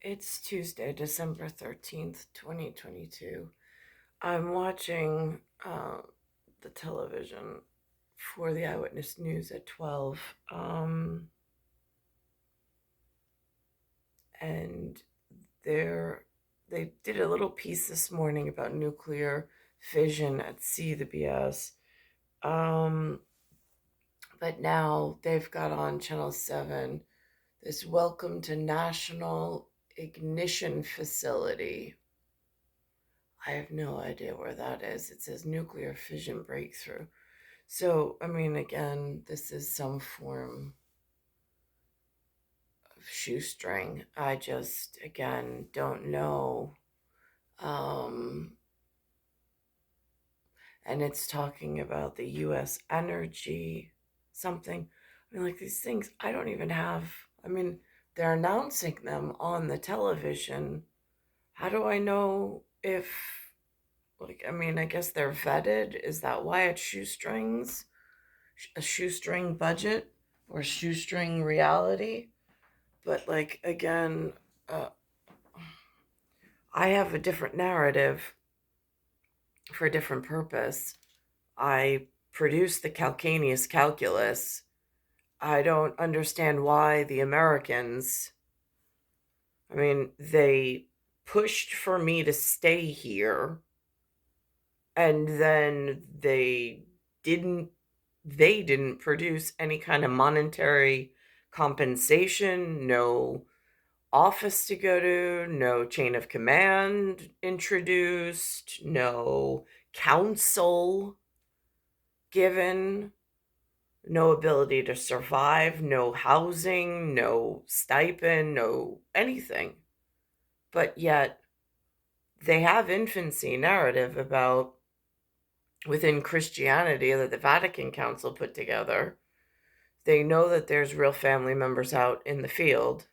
It's Tuesday, December 13th, 2022. I'm watching the television for the Eyewitness News at 12. And they're, they did a little piece this morning about nuclear fission at sea, the BS. Um, but now they've got on Channel 7 this Welcome to National Ignition Facility. I have no idea where that is. It says nuclear fission breakthrough. So, I mean, again, this is some form of shoestring. I just, again, don't know. Um, and it's talking about the U.S. energy something. I mean, like these things, I don't even have. I mean, they're announcing them on the television. How do I know if, like, I mean, I guess they're vetted? Is that why it's shoestrings? A shoestring budget or shoestring reality? But, like, again, uh, I have a different narrative for a different purpose. I produce the calcaneus calculus. I don't understand why the Americans, I mean, they pushed for me to stay here and then didn't they didn't produce any kind of monetary compensation, no office to go to, no chain of command introduced, no counsel given, no ability to survive, no housing, no stipend, no anything. But yet they have infancy narrative about within Christianity that the Vatican Council put together. They know that there's real family members out in the field.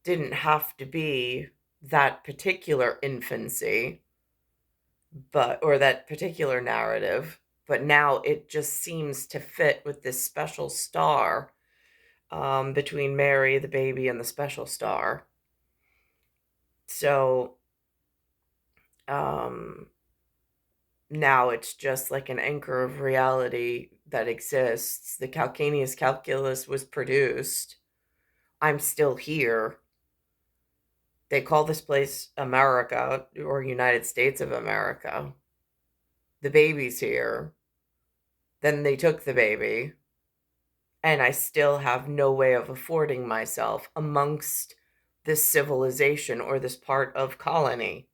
Didn't have to be that particular infancy, or that particular narrative, but now it just seems to fit with this special star between Mary, the baby, and the special star. So um, now it's just like an anchor of reality that exists. The calcaneus calculus was produced. I'm still here. They call this place America or United States of America. The baby's here. Then they took the baby. And I still have no way of affording myself amongst this civilization or this part of colony.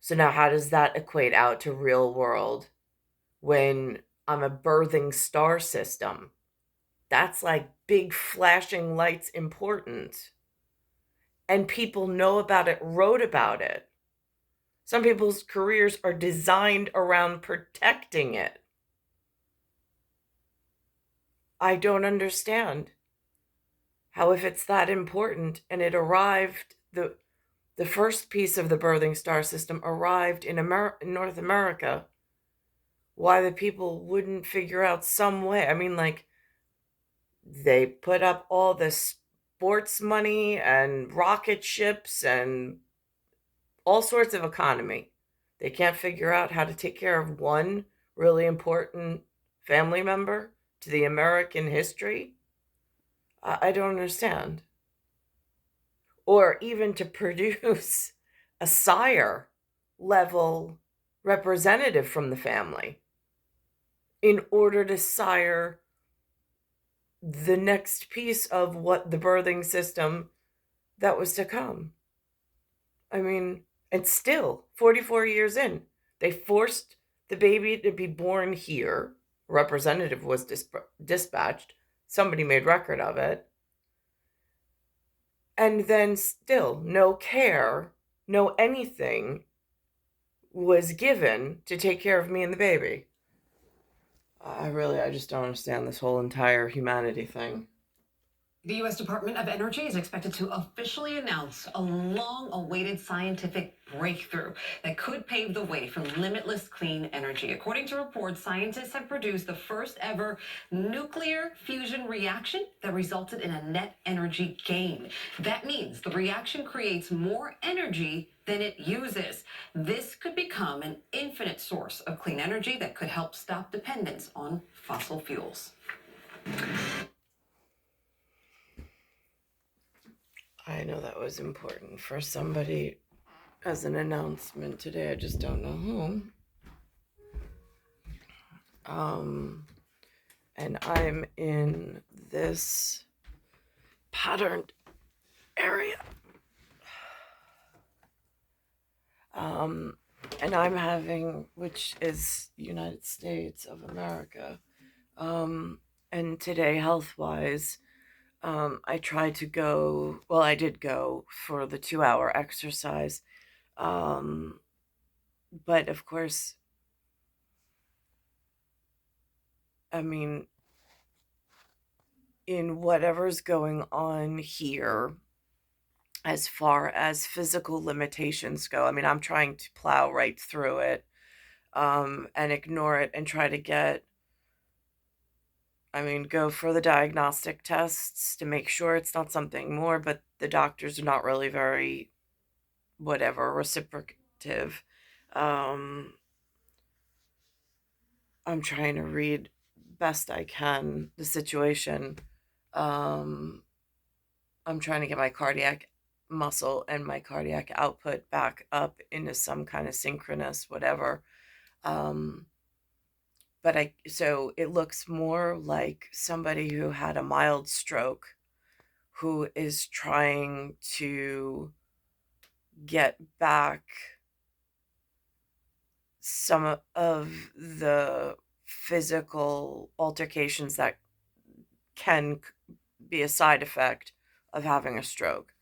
So now how does that equate out to real world when I'm a birthing star system? That's like big flashing lights important. And people know about it, wrote about it. Some people's careers are designed around protecting it. I don't understand how, if it's that important and it arrived, the first piece of the birthing star system arrived in North America, why the people wouldn't figure out some way. I mean, like, they put up all this sports money and rocket ships and all sorts of economy. They can't figure out how to take care of one really important family member to the American history. I don't understand. Or even to produce a sire level representative from the family in order to sire the next piece of what the birthing system that was to come. I mean, and still 44 years in, they forced the baby to be born here. A representative was dispatched. Somebody made record of it. And then still no care, no anything was given to take care of me and the baby. I just don't understand this whole entire humanity thing. The U.S. Department of Energy is expected to officially announce a long awaited scientific breakthrough that could pave the way for limitless clean energy. According to reports, scientists have produced the first ever nuclear fusion reaction that resulted in a net energy gain. That means the reaction creates more energy than it uses. This could become an infinite source of clean energy that could help stop dependence on fossil fuels. I know that was important for somebody as an announcement today. I just don't know whom. And I'm in this patterned area. And I'm having, which is United States of America. And today, health wise, I tried to go, well, I did go for the 2 hour exercise. Um, but of course, I mean, in whatever's going on here, as far as physical limitations go, I mean, I'm trying to plow right through it, and ignore it and try to go for the diagnostic tests to make sure it's not something more, but the doctors are not really very, whatever, reciprocative. Um, I'm trying to read best I can the situation. Um, I'm trying to get my cardiac muscle and my cardiac output back up into some kind of synchronous whatever. Um, so it looks more like somebody who had a mild stroke who is trying to get back some of the physical altercations that can be a side effect of having a stroke.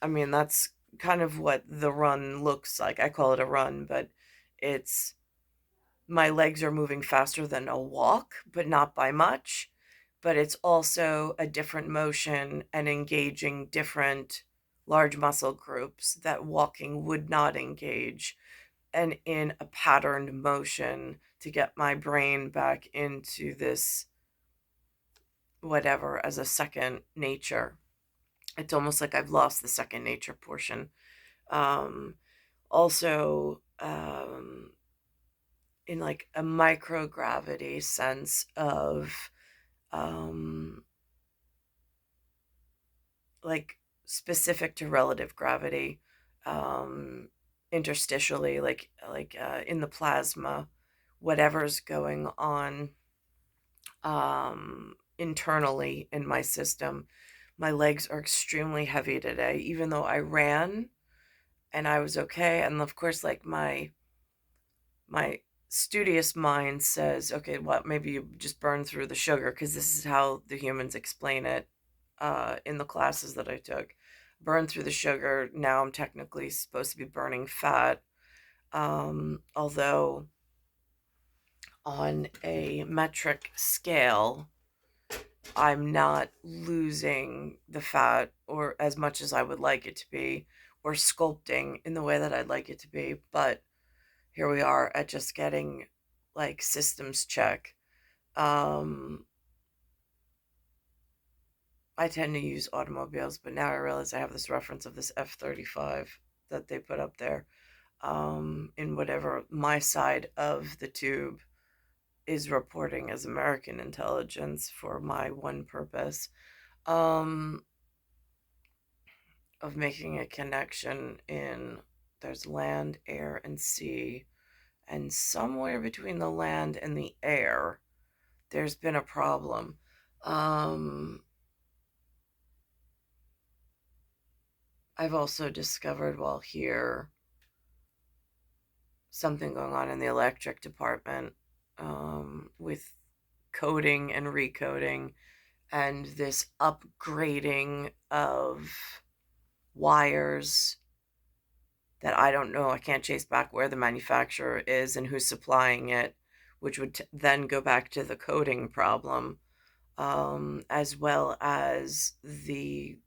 I mean, that's kind of what the run looks like. I call it a run, but it's my legs are moving faster than a walk, but not by much. But it's also a different motion and engaging different large muscle groups that walking would not engage, and in a patterned motion to get my brain back into this whatever as a second nature. It's almost like I've lost the second nature portion. Um, also, in like a microgravity sense of um, like specific to relative gravity, um, interstitially, in the plasma, whatever's going on internally in my system. My legs are extremely heavy today, even though I ran and I was okay. And of course, like my studious mind says, okay, what, maybe you just burn through the sugar, because this is how the humans explain it in the classes that I took. Burn through the sugar. Now I'm technically supposed to be burning fat. Although on a metric scale, I'm not losing the fat or as much as I would like it to be, or sculpting in the way that I'd like it to be. But here we are at just getting like systems check. Um, I tend to use automobiles, but now I realize I have this reference of this F-35 that they put up there, in whatever my side of the tube is reporting as American intelligence for my one purpose. Um, of making a connection in there's land, air, and sea, and somewhere between the land and the air, there's been a problem. Um, I've also discovered while here something going on in the electric department, with coding and recoding and this upgrading of wires that I don't know. I can't chase back where the manufacturer is and who's supplying it, which would then go back to the coding problem. as well as the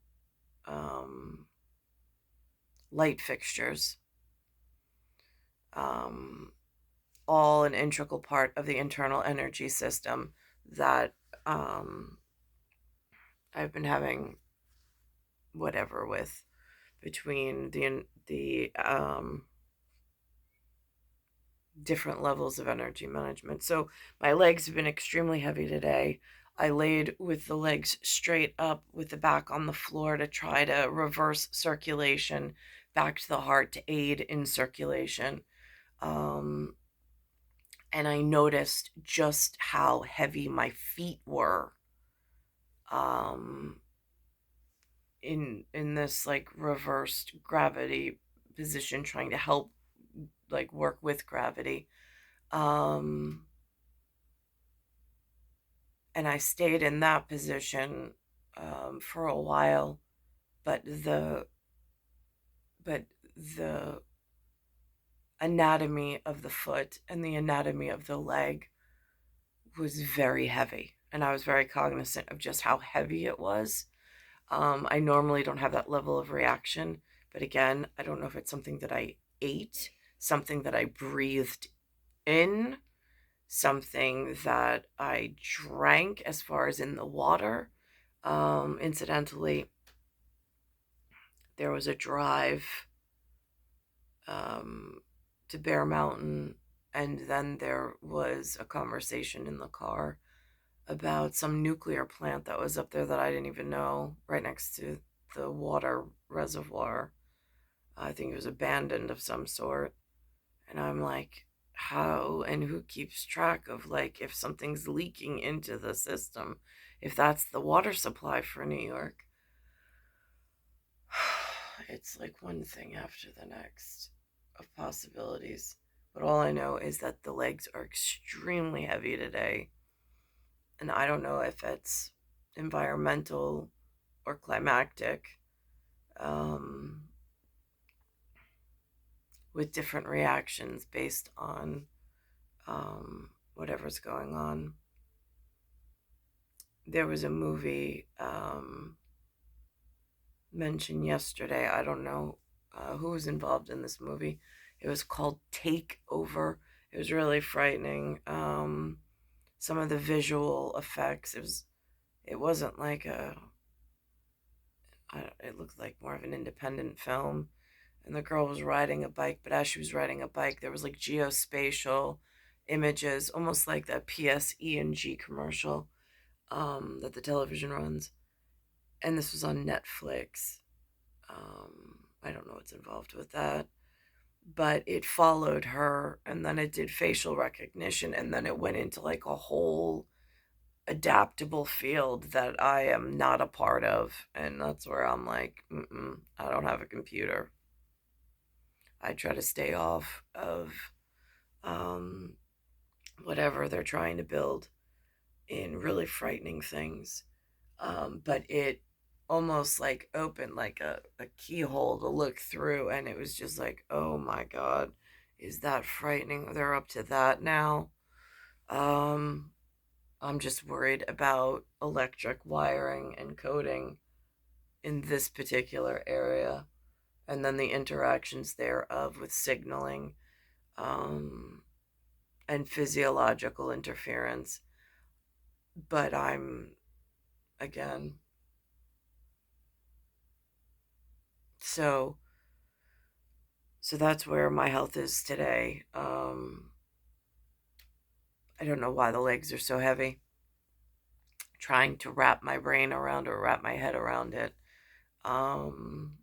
um, light fixtures, um, all an integral part of the internal energy system that um, I've been having whatever with between the different levels of energy management. So my legs have been extremely heavy today. I laid with the legs straight up with the back on the floor to try to reverse circulation back to the heart to aid in circulation. Um, and I noticed just how heavy my feet were um, in this like reversed gravity position, trying to help like work with gravity. Um, and I stayed in that position for a while, but the anatomy of the foot and the anatomy of the leg was very heavy, and I was very cognizant of just how heavy it was. I normally don't have that level of reaction, but again, I don't know if it's something that I ate, something that I breathed in, something that I drank as far as in the water. Incidentally, there was a drive um, to Bear Mountain, and then there was a conversation in the car about some nuclear plant that was up there that I didn't even know, right next to the water reservoir. I think it was abandoned of some sort. And I'm like, how and who keeps track of like if something's leaking into the system, if that's the water supply for New York? It's like one thing after the next of possibilities. But all I know is that the legs are extremely heavy today. And I don't know if it's environmental or climactic, um, with different reactions based on whatever's going on. There was a movie mentioned yesterday. I don't know who was involved in this movie. It was called Take Over. It was really frightening. Some of the visual effects. It wasn't like it looked like more of an independent film. And the girl was riding a bike, but as she was riding a bike, there was like geospatial images, almost like that PSE&G commercial that the television runs. And this was on Netflix. I don't know what's involved with that, but it followed her, and then it did facial recognition, and then it went into like a whole adaptable field that I am not a part of, and that's where I'm like, I don't have a computer. I try to stay off of um, whatever they're trying to build in really frightening things. But it almost like opened like a keyhole to look through, and it was just like, oh my God, is that frightening? They're up to that now. Um, I'm just worried about electric wiring and coding in this particular area, and then the interactions thereof with signaling um, and physiological interference. But I'm, again, so so that's where my health is today. I don't know why the legs are so heavy. Trying to wrap my brain around or wrap my head around it. Um,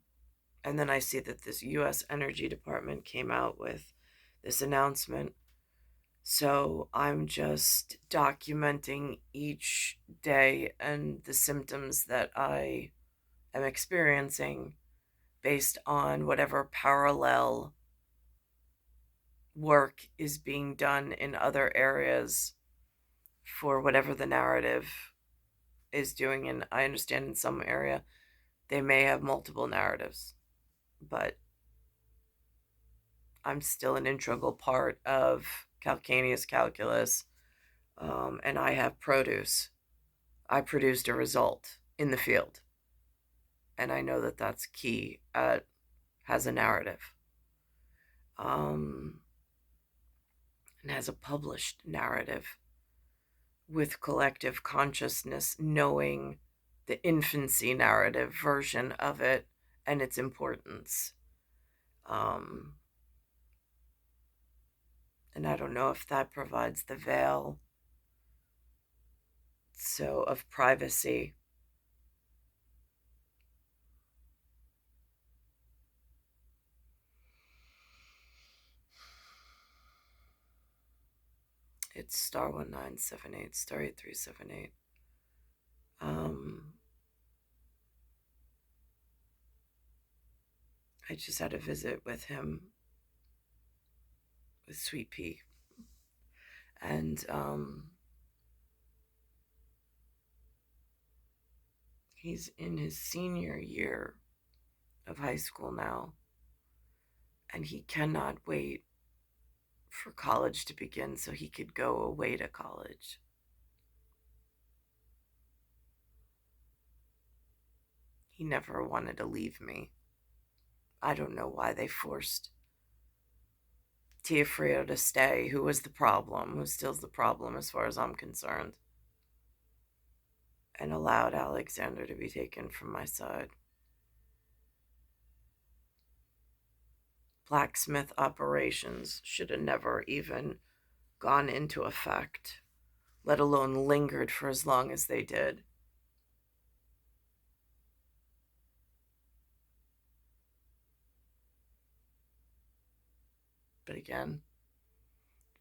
and then I see that this U.S. Energy Department came out with this announcement. So I'm just documenting each day and the symptoms that I am experiencing based on whatever parallel work is being done in other areas for whatever the narrative is doing. And I understand in some area they may have multiple narratives, but I'm still an integral part of calcaneus calculus, and I have produce. I produced a result in the field. And I know that that's key. Has a narrative. And has a published narrative with collective consciousness knowing the infancy narrative version of it and its importance. Um, and I don't know if that provides the veil of privacy. It's star 1978, star 8378. I just had a visit with him, with Sweet Pea. And he's in his senior year of high school now. And he cannot wait for college to begin so he could go away to college. He never wanted to leave me. I don't know why they forced Tiafrio to stay, who was the problem, who still's the problem as far as I'm concerned, and allowed Alexander to be taken from my side. Blacksmith operations should have never even gone into effect, let alone lingered for as long as they did. But again,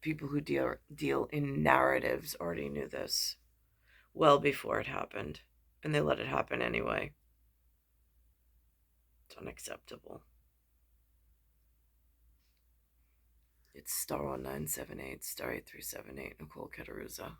people who deal in narratives already knew this well before it happened, and they let it happen anyway. It's unacceptable. It's star 1978, star 8378, Nicole Cattaruzza.